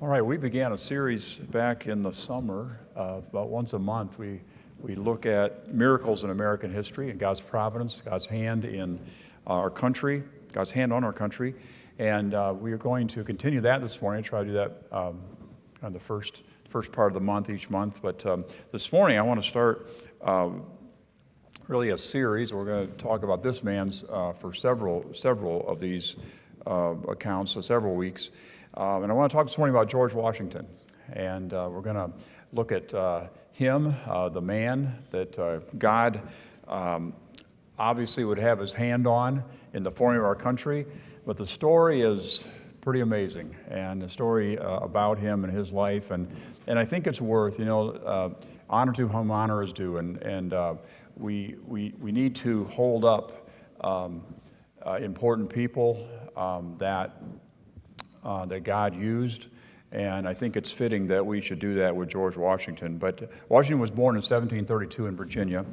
All right, we began a series back in the summer, about once a month. We look at miracles in American history and God's providence, God's hand in our country, God's hand on our country. And we are going to continue that this morning, try to do that kind of the first part of the month, each month. But this morning I want to start really a series. We're going to talk about this man's for several of these accounts, so several weeks. And I want to talk this morning about George Washington. And we're going to look at him, the man that God obviously would have his hand on in the forming of our country. But the story is pretty amazing, and the story about him and his life. And I think it's worth, honor to whom honor is due. And we need to hold up important people that God used, and I think it's fitting that we should do that with George Washington. But Washington was born in 1732 in Virginia.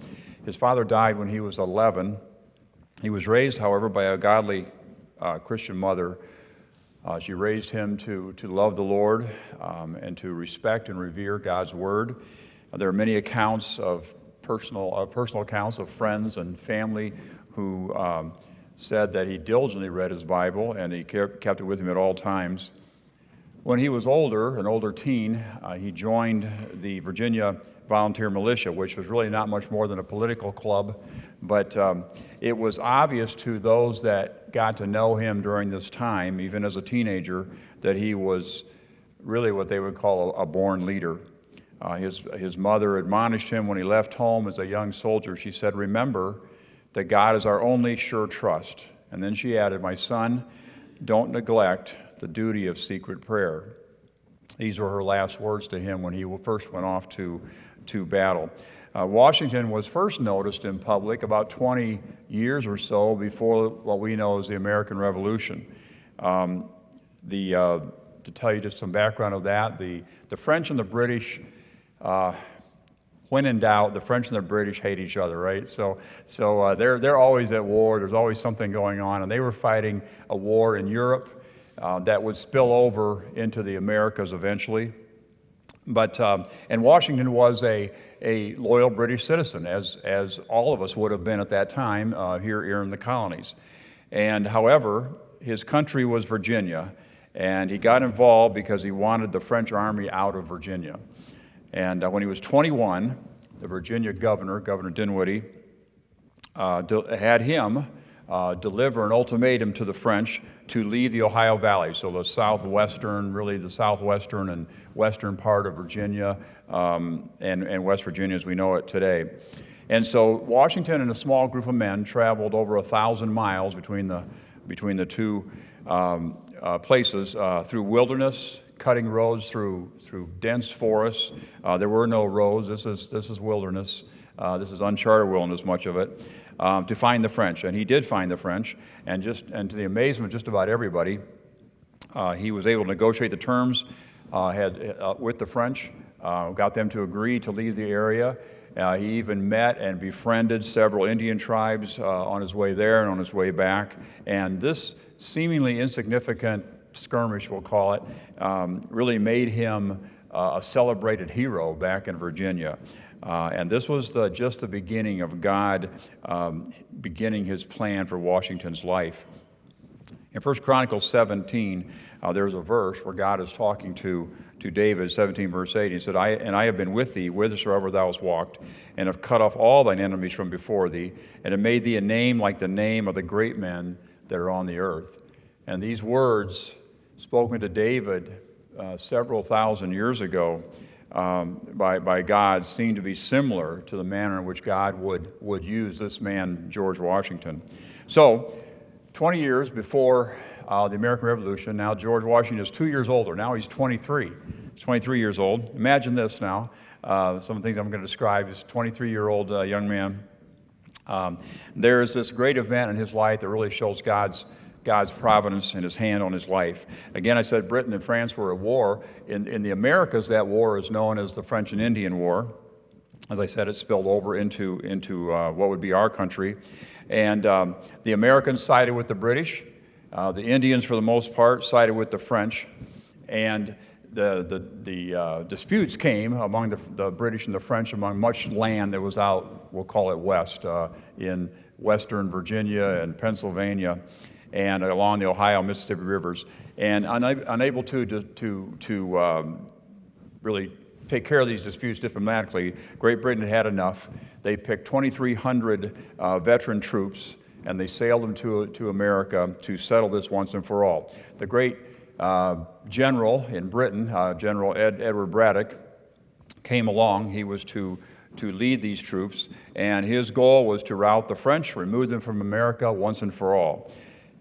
His father died when he was 11. He was raised, however, by a godly Christian mother. She raised him to love the Lord and to respect and revere God's Word. There are many accounts of personal accounts of friends and family who said that he diligently read his Bible and he kept it with him at all times. When he was older, an older teen, he joined the Virginia Volunteer Militia, which was really not much more than a political club, but it was obvious to those that got to know him during this time, even as a teenager, that he was really what they would call a born leader. His mother admonished him when he left home as a young soldier. She said, "Remember that God is our only sure trust." And then she added, "My son, don't neglect the duty of secret prayer." These were her last words to him when he first went off to battle. Washington was first noticed in public about 20 years or so before what we know as the American Revolution. To tell you just some background of that, the French and the British, when in doubt, the French and the British hate each other, right? So they're always at war. There's always something going on, and they were fighting a war in Europe that would spill over into the Americas eventually. But and Washington was a loyal British citizen, as all of us would have been at that time here in the colonies. And however, his country was Virginia, and he got involved because he wanted the French army out of Virginia. And when he was 21, the Virginia governor, Governor Dinwiddie, had him deliver an ultimatum to the French to leave the Ohio Valley, so the southwestern and western part of Virginia and West Virginia as we know it today. And so Washington and a small group of men traveled over 1,000 miles between the two places through wilderness, cutting roads through dense forests. There were no roads. This is wilderness. This is uncharted wilderness, much of it, to find the French. And he did find the French, and to the amazement of just about everybody, he was able to negotiate the terms with the French, got them to agree to leave the area. He even met and befriended several Indian tribes on his way there and on his way back. And this seemingly insignificant skirmish, we'll call it, really made him a celebrated hero back in Virginia. And this was just the beginning of God beginning his plan for Washington's life. In 1 Chronicles 17, there's a verse where God is talking to David, 17 verse 8. He said, I have been with thee whithersoever thou hast walked, and have cut off all thine enemies from before thee, and have made thee a name like the name of the great men that are on the earth. And these words, spoken to David several thousand years ago by God, seem to be similar to the manner in which God would use this man, George Washington. So, 20 years before the American Revolution, now George Washington is 2 years older. Now he's 23. He's 23 years old. Imagine this now. Some of the things I'm going to describe is a 23-year-old young man. There is this great event in his life that really shows God's providence and his hand on his life. Again, I said Britain and France were at war. In the Americas, that war is known as the French and Indian War. As I said, it spilled over into what would be our country. And the Americans sided with the British. The Indians, for the most part, sided with the French. And disputes came among the British and the French among much land that was out, we'll call it west, in western Virginia and Pennsylvania, and along the Ohio, Mississippi rivers, and unable to really take care of these disputes diplomatically, Great Britain had enough. They picked 2,300 veteran troops, and they sailed them to America to settle this once and for all. The great general in Britain, General Edward Braddock, came along. He was to lead these troops, and his goal was to rout the French, remove them from America once and for all.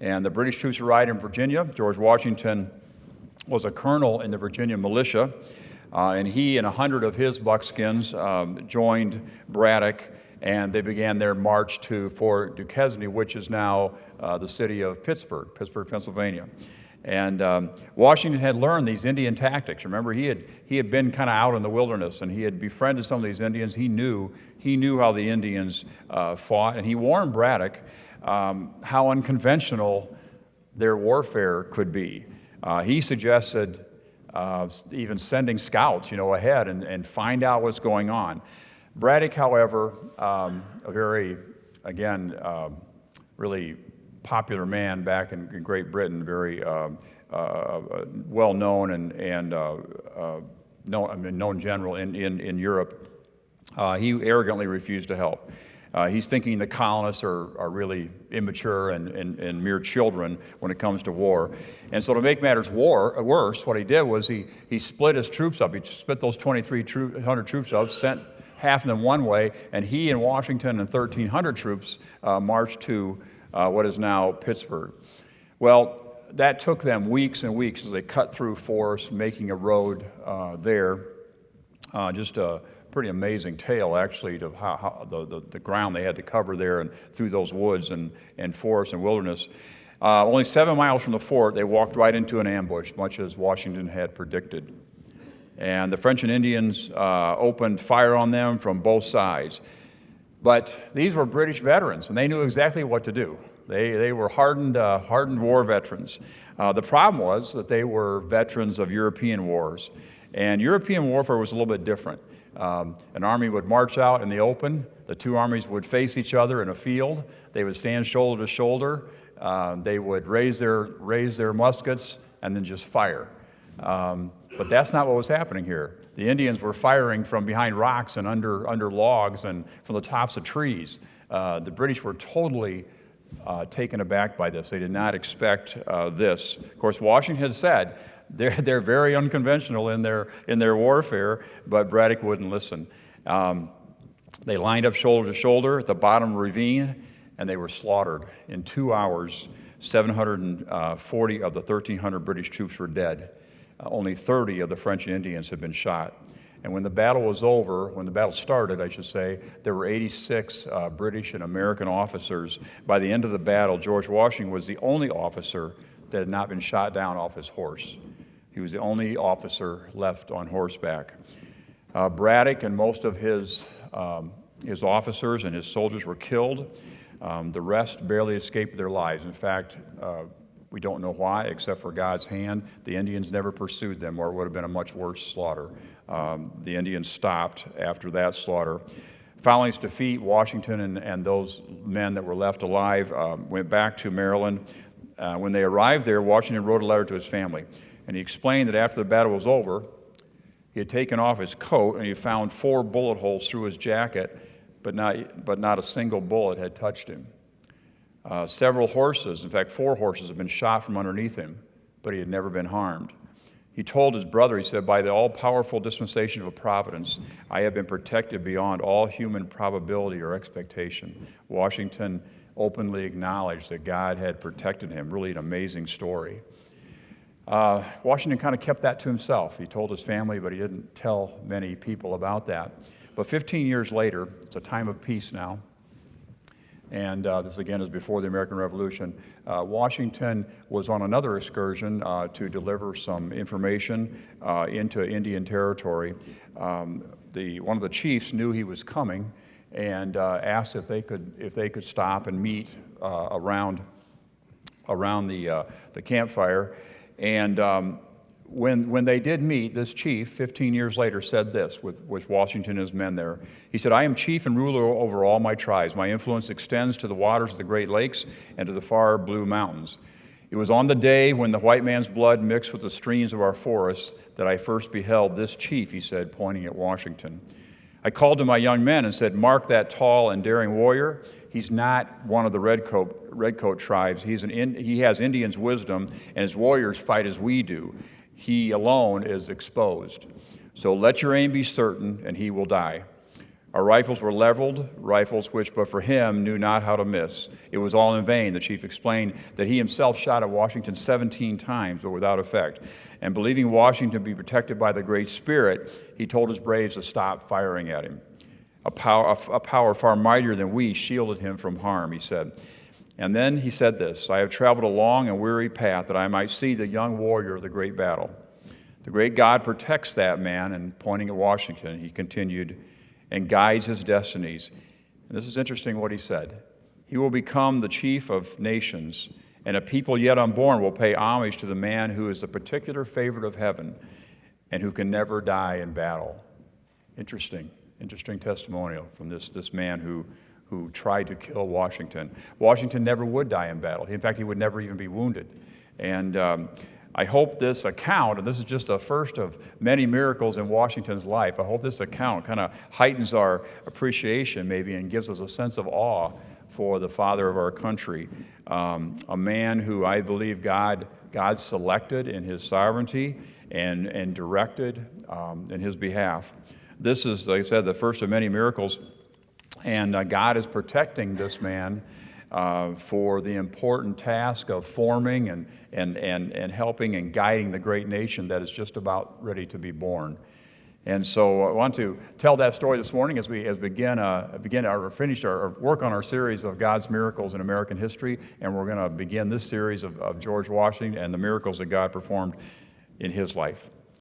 And the British troops arrived in Virginia. George Washington was a colonel in the Virginia militia, and he and 100 of his buckskins joined Braddock, and they began their march to Fort Duquesne, which is now the city of Pittsburgh, Pennsylvania. And Washington had learned these Indian tactics. Remember, he had been kind of out in the wilderness, and he had befriended some of these Indians. He knew how the Indians fought, and he warned Braddock how unconventional their warfare could be. He suggested even sending scouts, ahead and find out what's going on. Braddock, however, a very, again, really popular man back in Great Britain, very well known and known general in Europe. He arrogantly refused to help. He's thinking the colonists are really immature and mere children when it comes to war. And so to make matters worse, what he did was he split his troops up. He split those 2,300 troops up, sent half of them one way, and he and Washington and 1,300 troops marched to what is now Pittsburgh. Well, that took them weeks and weeks as they cut through forests, making a road there. Just a pretty amazing tale, actually, to how the ground they had to cover there and through those woods and forests and wilderness. Only 7 miles from the fort, they walked right into an ambush, much as Washington had predicted. And the French and Indians opened fire on them from both sides. But these were British veterans, and they knew exactly what to do. They were hardened war veterans. The problem was that they were veterans of European wars, and European warfare was a little bit different. An army would march out in the open. The two armies would face each other in a field. They would stand shoulder to shoulder. They would raise their muskets and then just fire. But that's not what was happening here. The Indians were firing from behind rocks and under logs and from the tops of trees. The British were totally taken aback by this. They did not expect this. Of course, Washington had said they're very unconventional in their warfare, but Braddock wouldn't listen. They lined up shoulder to shoulder at the bottom of a ravine, and they were slaughtered. In 2 hours, 740 of the 1,300 British troops were dead. Only 30 of the French and Indians had been shot. And when the battle was over, when the battle started, I should say, there were 86 British and American officers. By the end of the battle, George Washington was the only officer that had not been shot down off his horse. He was the only officer left on horseback. Braddock and most of his officers and his soldiers were killed. The rest barely escaped their lives. In fact, we don't know why, except for God's hand. The Indians never pursued them, or it would have been a much worse slaughter. The Indians stopped after that slaughter. Following his defeat, Washington and those men that were left alive went back to Maryland. When they arrived there, Washington wrote a letter to his family, and he explained that after the battle was over, he had taken off his coat and he found 4 bullet holes through his jacket, but not a single bullet had touched him. Several horses, in fact 4 horses, had been shot from underneath him, but he had never been harmed. He told his brother, he said, "By the all-powerful dispensation of a providence, I have been protected beyond all human probability or expectation." Washington openly acknowledged that God had protected him. Really an amazing story. Washington kind of kept that to himself. He told his family, but he didn't tell many people about that. But 15 years later, it's a time of peace now, and this again is before the American Revolution. Washington was on another excursion to deliver some information into Indian territory. One of the chiefs knew he was coming and asked if they could stop and meet around the campfire. And when they did meet, this chief, 15 years later, said this with Washington and his men there. He said, "I am chief and ruler over all my tribes. My influence extends to the waters of the Great Lakes and to the far blue mountains. It was on the day when the white man's blood mixed with the streams of our forests that I first beheld this chief," he said, pointing at Washington. "I called to my young men and said, 'Mark that tall and daring warrior. He's not one of the redcoat tribes. He has Indian's wisdom, and his warriors fight as we do. He alone is exposed. So let your aim be certain, and he will die.' Our rifles were leveled, rifles which, but for him, knew not how to miss. It was all in vain." The chief explained that he himself shot at Washington 17 times, but without effect. And believing Washington to be protected by the Great Spirit, he told his braves to stop firing at him. A power far mightier than we shielded him from harm," he said. And then he said this, "I have traveled a long and weary path that I might see the young warrior of the great battle. The great God protects that man," and pointing at Washington, he continued, "and guides his destinies." And this is interesting what he said. "He will become the chief of nations, and a people yet unborn will pay homage to the man who is the particular favorite of heaven and who can never die in battle." Interesting testimonial from this man who tried to kill Washington. Washington never would die in battle. In fact, he would never even be wounded. And I hope this account, and this is just the first of many miracles in Washington's life, I hope this account kind of heightens our appreciation maybe and gives us a sense of awe for the father of our country, a man who I believe God selected in his sovereignty and directed in his behalf. This is, like I said, the first of many miracles, and God is protecting this man for the important task of forming and helping and guiding the great nation that is just about ready to be born. And so I want to tell that story this morning as we finish our work on our series of God's miracles in American history, and we're going to begin this series of George Washington and the miracles that God performed in his life.